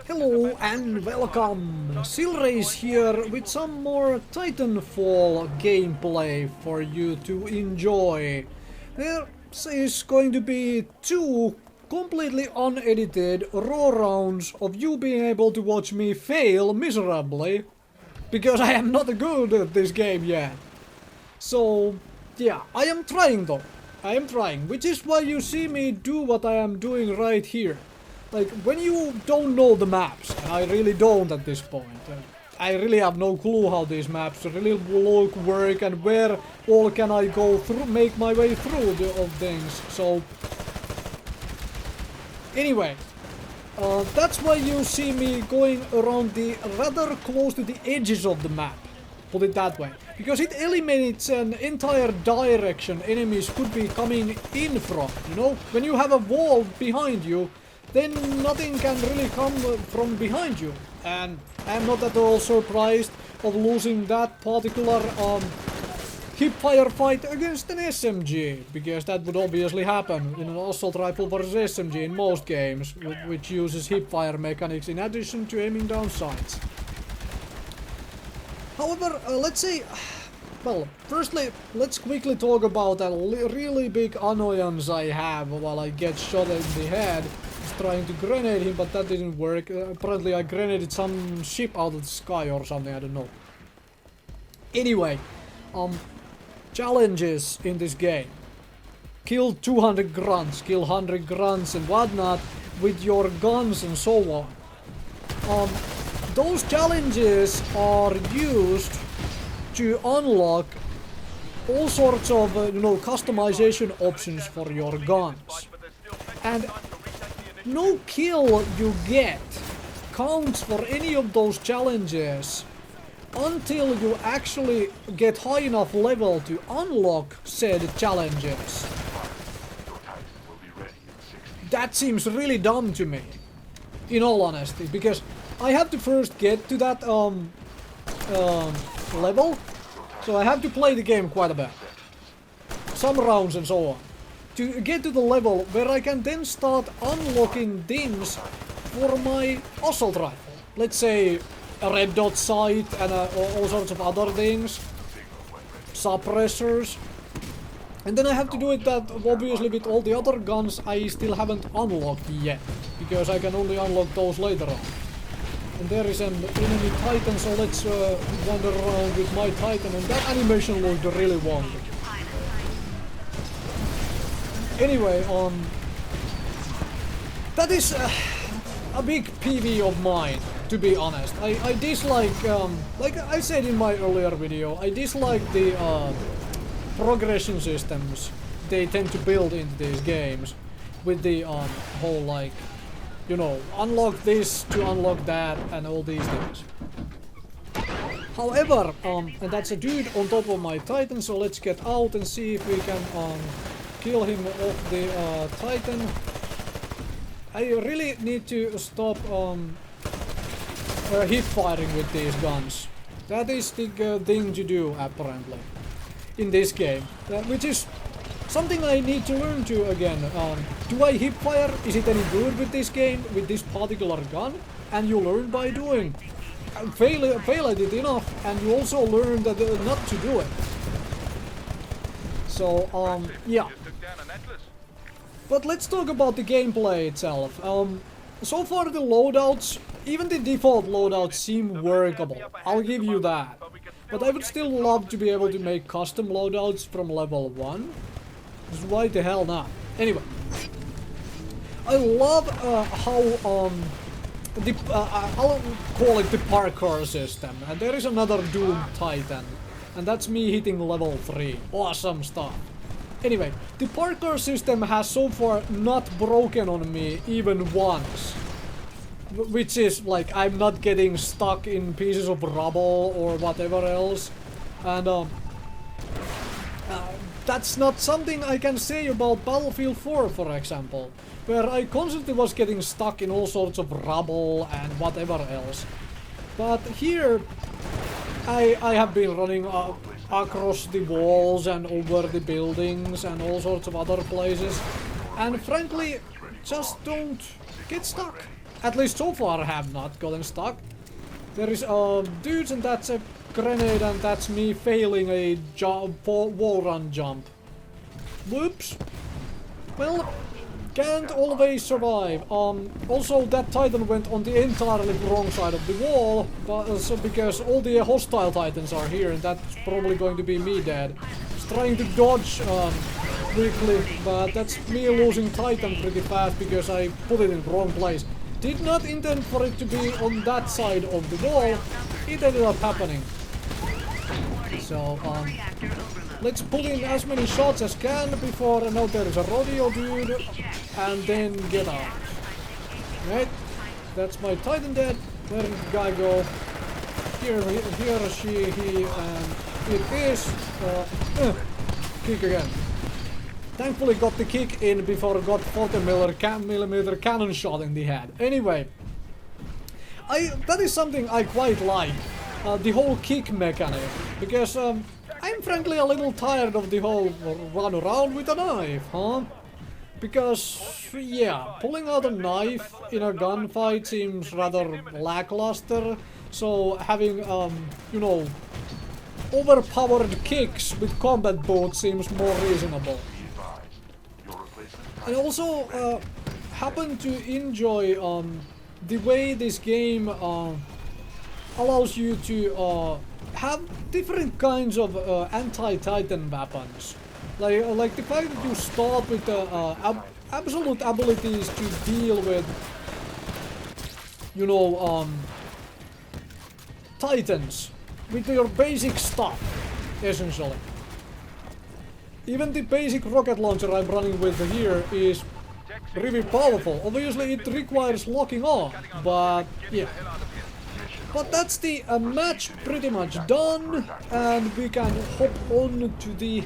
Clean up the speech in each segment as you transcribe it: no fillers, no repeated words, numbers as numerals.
Hello and welcome! Silrace here with some more Titanfall gameplay for you to enjoy. There is going to be two completely unedited raw rounds of you being able to watch me fail miserably. Because I am not good at this game yet. So, yeah, I am trying though. I am trying, which is why you see me do what I am doing right here. Like, when you don't know the maps, and I really don't at this point, I really have no clue how these maps really work and where all can I go through, make my way through of things, so... Anyway, that's why you see me going around the rather close to the edges of the map, put it that way. Because it eliminates an entire direction enemies could be coming in from, you know? When you have a wall behind you, then nothing can really come from behind you. And I'm not at all surprised of losing that particular hipfire fight against an SMG, because that would obviously happen in an assault rifle versus SMG in most games, which uses hipfire mechanics in addition to aiming down sights. However, let's say... Well, firstly, let's quickly talk about a really big annoyance I have while I get shot in the head. Trying to grenade him, but that didn't work. Apparently I grenaded some ship out of the sky or something, I don't know. Anyway, challenges in this game. Kill 200 grunts, kill 100 grunts and whatnot with your guns and so on. Those challenges are used to unlock all sorts of, customization options for your guns. And no kill you get counts for any of those challenges until you actually get high enough level to unlock said challenges. That seems really dumb to me, in all honesty, because I have to first get to that level, so I have to play the game quite a bit. Some rounds and so on. To get to the level where I can then start unlocking things for my assault rifle. Let's say a red dot sight and all sorts of other things. Suppressors. And then I have to do it that obviously with all the other guns I still haven't unlocked yet. Because I can only unlock those later on. And there is an enemy Titan, so let's wander around with my Titan, and that animation looked really wonky. Anyway, that is a big PV of mine, to be honest. I dislike, like I said in my earlier video, I dislike the progression systems they tend to build into these games with the whole, like, you know, unlock this to unlock that and all these things. However, and that's a dude on top of my Titan, so let's get out and see if we can kill him off the Titan. I really need to stop hip firing with these guns. That is the thing to do, apparently, in this game, which is something I need to learn to again. Do I hip fire? Is it any good with this game, with this particular gun? And you learn by doing. Fail at it enough, and you also learn that not to do it. So, yeah. But let's talk about the gameplay itself. So far the loadouts, even the default loadouts seem workable. I'll give you that. But I would still love to be able to make custom loadouts from level 1. Because why the hell not? Anyway. I love how, I'll call it the parkour system. And there is another Doom Titan. And that's me hitting level 3. Awesome stuff. Anyway, the parkour system has so far not broken on me even once. Which is like, I'm not getting stuck in pieces of rubble or whatever else. And that's not something I can say about Battlefield 4, for example. Where I constantly was getting stuck in all sorts of rubble and whatever else. But here, I have been running across the walls and over the buildings and all sorts of other places, and frankly, just don't get stuck. at least so far, have not gotten stuck. There is dudes, and that's a grenade, and that's me failing a wall run jump. Whoops. Well, can't always survive. Also, that Titan went on the entirely wrong side of the wall, but so because all the hostile Titans are here, and that's probably going to be me dead. Just trying to dodge quickly, but that's me losing Titan pretty fast because I put it in the wrong place. Did not intend for it to be on that side of the wall. It ended up happening. So, let's put in as many shots as can before I know there is a rodeo dude, and then get out. Right? That's my Titan dead. Where did the guy go? Here, she, he, and it is. Kick again. Thankfully got the kick in before I got 40mm cannon shot in the head. Anyway, that is something I quite like. The whole kick mechanic. Because I'm frankly a little tired of the whole run around with a knife, huh? Because, yeah, pulling out a knife in a gunfight seems rather lackluster. So having, you know, overpowered kicks with combat boots seems more reasonable. I also happen to enjoy the way this game allows you to have different kinds of anti-Titan weapons. Like the fact that you start with absolute abilities to deal with, you know, Titans with your basic stuff, essentially. Even the basic rocket launcher I'm running with here is really powerful. Obviously it requires locking on, but yeah. But that's the match pretty much done, and we can hop on to the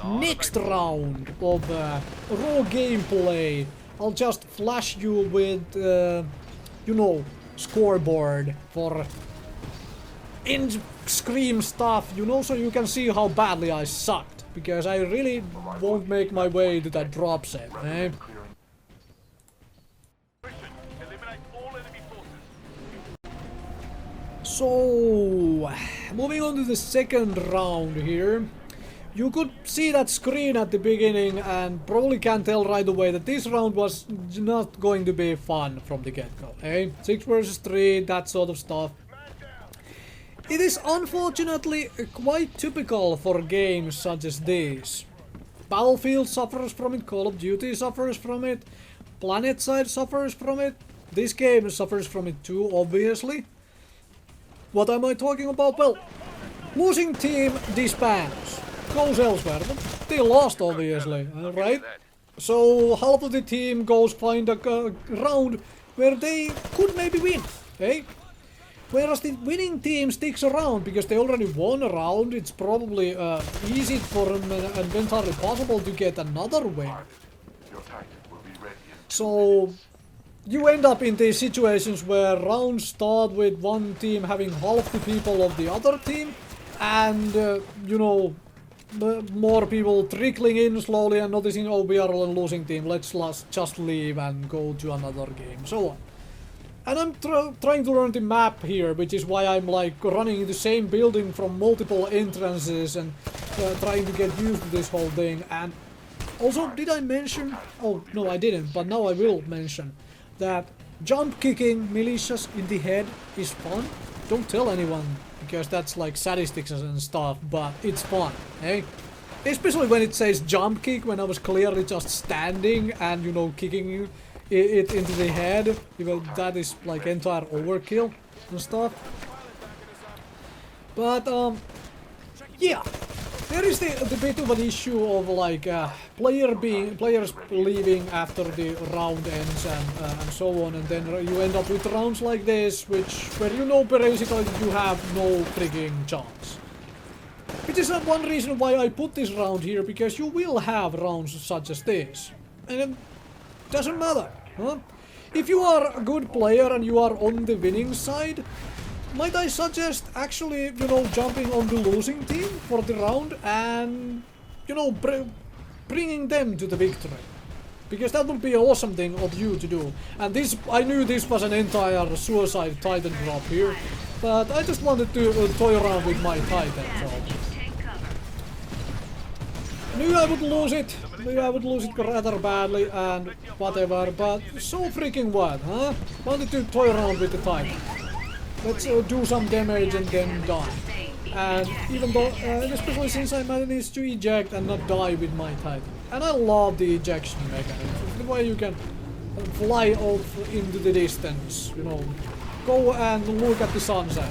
next round of raw gameplay. I'll just flash you with, you know, scoreboard for in-scream stuff, you know, so you can see how badly I sucked. Because I really won't make my way to that drop set, eh? So, moving on to the second round here. You could see that screen at the beginning and probably can tell right away that this round was not going to be fun from the get-go, eh? 6 versus 3, that sort of stuff. It is unfortunately quite typical for games such as these. Battlefield suffers from it, Call of Duty suffers from it, PlanetSide suffers from it, this game suffers from it too, obviously. What am I talking about? Well, losing team disbands, goes elsewhere, but they lost obviously, right? So half of the team goes find a round where they could maybe win, eh? Whereas the winning team sticks around because they already won a round, it's probably easy for them and entirely possible to get another win. So you end up in these situations where rounds start with one team having half the people of the other team, and you know, more people trickling in slowly and noticing, oh, we are a losing team, let's just leave and go to another game, so on. And I'm trying to learn the map here, which is why I'm like running in the same building from multiple entrances and trying to get used to this whole thing. And also, did I mention, oh no I didn't, but now I will mention, that jump kicking militias in the head is fun. Don't tell anyone, because that's like statistics and stuff, but it's fun, eh? Especially when it says jump kick, when I was clearly just standing and, you know, kicking it into the head. Even that is like entire overkill and stuff. But yeah, there is the bit of an issue of like players leaving after the round ends and so on, and then you end up with rounds like this, where you know basically you have no freaking chance. Which is one reason why I put this round here, because you will have rounds such as this, and it doesn't matter, huh? If you are a good player and you are on the winning side, might I suggest actually, you know, jumping on the losing team for the round and, you know, bringing them to the victory. because that would be an awesome thing of you to do. And this, I knew this was an entire Suicide Titan drop here, but I just wanted to toy around with my Titan. So. Knew I would lose it. Knew I would lose it rather badly and whatever, but so freaking what, huh? Wanted to toy around with the Titan. Let's do some damage and then die. And even though, especially since I managed to eject and not die with my Titan. And I love the ejection mechanism. The way you can fly off into the distance, you know, go and look at the sunset.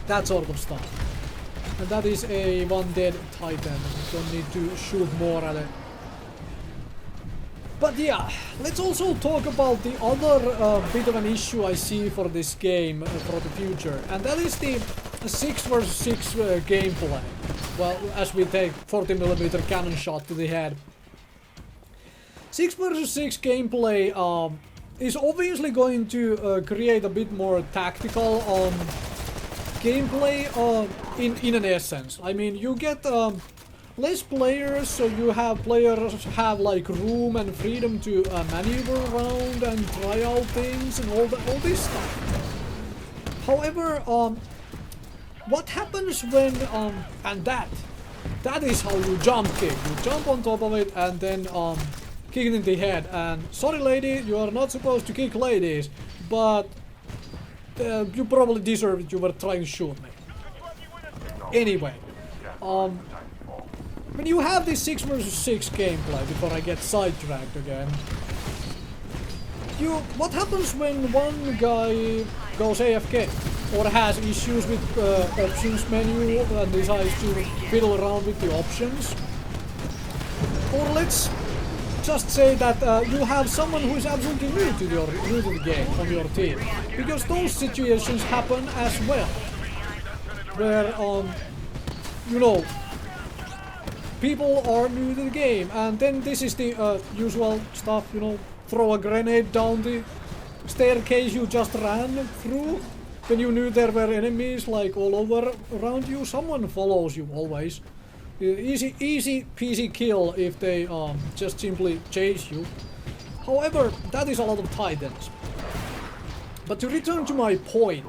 That sort of stuff. And that is a one dead Titan. Don't need to shoot more at it. But yeah, let's also talk about the other bit of an issue I see for this game for the future. And that is the 6 vs 6 gameplay. Well, as we take 40mm cannon shot to the head. 6 vs 6 gameplay is obviously going to create a bit more tactical gameplay in an essence. I mean, you get less players, so you have players have like room and freedom to maneuver around and try out things and all this stuff. However, what happens when and that is how you jump kick. You jump on top of it and then kick it in the head. And sorry, lady, you are not supposed to kick ladies, but you probably deserve it. You were trying to shoot me. Anyway, when you have this 6 vs 6 gameplay, before I get sidetracked again, what happens when one guy goes AFK or has issues with options menu and decides to fiddle around with the options? Or let's just say that you have someone who is absolutely new to the game on your team, because those situations happen as well, where you know, people are new to the game, and then this is the usual stuff, you know, throw a grenade down the staircase you just ran through. When you knew there were enemies like all over around you, someone follows you always. Easy peasy kill if they just simply chase you. However, that is a lot of Titans. But to return to my point,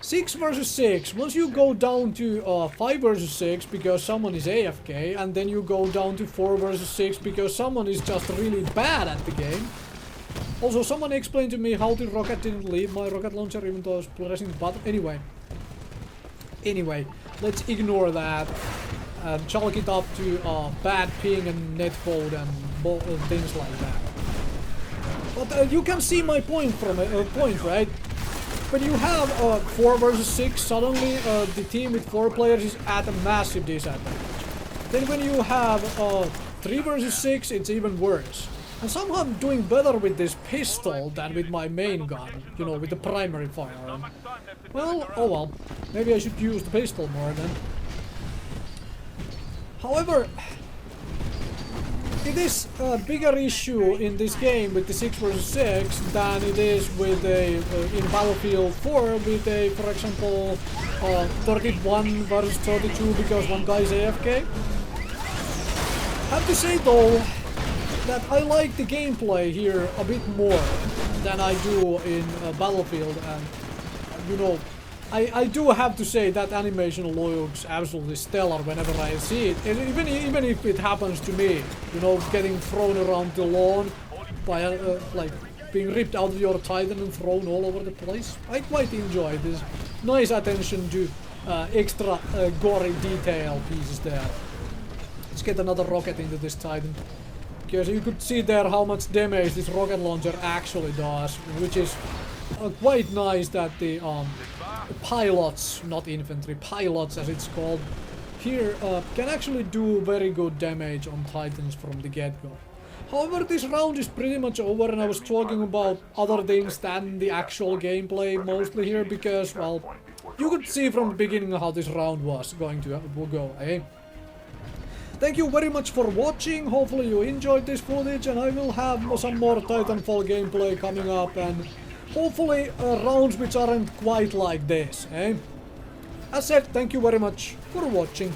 6 vs 6, once you go down to 5 vs 6 because someone is AFK, and then you go down to 4 vs 6 because someone is just really bad at the game. Also, someone explained to me how the rocket didn't leave my rocket launcher even though I was pressing the button. Anyway, let's ignore that and chalk it up to bad ping and netcode and things like that. But you can see my point from point, right? When you have 4 vs 6, suddenly the team with 4 players is at a massive disadvantage. Then when you have 3 vs 6, it's even worse. And somehow I'm doing better with this pistol than with my main gun, you know, with the primary firearm. Well, oh well, maybe I should use the pistol more then. However, it is a bigger issue in this game with the 6 vs 6 than it is with in Battlefield 4 with a, for example, 31 vs 32 because one guy is AFK. I have to say though that I like the gameplay here a bit more than I do in Battlefield, and you know, I do have to say that animation looks absolutely stellar whenever I see it, and even if it happens to me, you know, getting thrown around the lawn by like being ripped out of your Titan and thrown all over the place. I quite enjoy this nice attention to extra gory detail pieces there. Let's get another rocket into this Titan, because you could see there how much damage this rocket launcher actually does, which is quite nice that the pilots, not infantry, pilots as it's called, here can actually do very good damage on Titans from the get-go. However, this round is pretty much over, and I was talking about other things than the actual gameplay mostly here, because, well, you could see from the beginning how this round was going to go, eh? Thank you very much for watching. Hopefully you enjoyed this footage, and I will have some more Titanfall gameplay coming up, and hopefully rounds which aren't quite like this, eh? As said, thank you very much for watching.